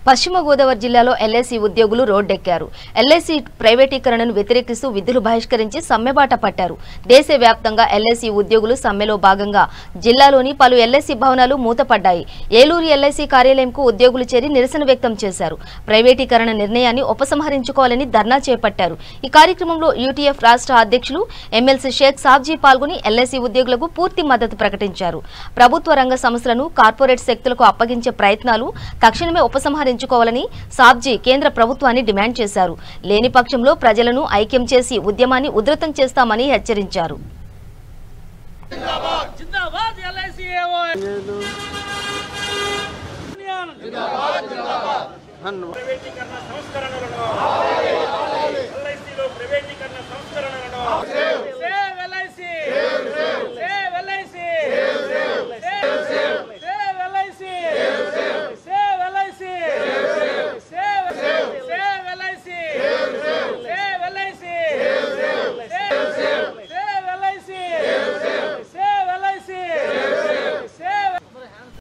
పశ్చిమ గోదావరి జిల్లాలో ఎల్ఐసి ఉద్యోగులు రోడ్డెక్కారు. ఎల్ఐసి ప్రైవేటీకరణను వ్యతిరేకిస్తూ విధులు బహిష్కరించి సమ్మెబాట పట్టారు. దేశవ్యాప్తంగా ఎల్ఐసి ఉద్యోగులు సమ్మెలో భాగంగా జిల్లాలోని పలు ఎల్ఐసి భవనాలు మూతపడ్డాయి. ఏలూరు ఎల్ఐసి కార్యాలయంకు ఉద్యోగులు చేరి నిరసన వ్యక్తం చేశారు. ప్రైవేటీకరణ నిర్ణయాన్ని ఉపసంహరించుకోవాలని ధర్నా చేపట్టారు. ఈ కార్యక్రమంలో యూటీఎఫ్ రాష్ట్ర అధ్యక్షులు ఎమ్మెల్సీ షేక్ సాబ్జీ పాల్గొని ఎల్ఐసి ఉద్యోగులకు పూర్తి మద్దతు ప్రకటించారు. ప్రభుత్వ రంగ సంస్థలను కార్పొరేట్ శక్తులకు అప్పగించే ప్రయత్నాలు తక్షణమే ఉపసంహరించుకోవాలని సాబ్జీ కేంద్ర ప్రభుత్వాన్ని డిమాండ్ చేశారు. లేని పక్షంలో ప్రజలను ఐక్యం చేసి ఉద్యమాన్ని ఉధృతం చేస్తామని హెచ్చరించారు. ప్రైవేటీకరణ సంస్కరణలను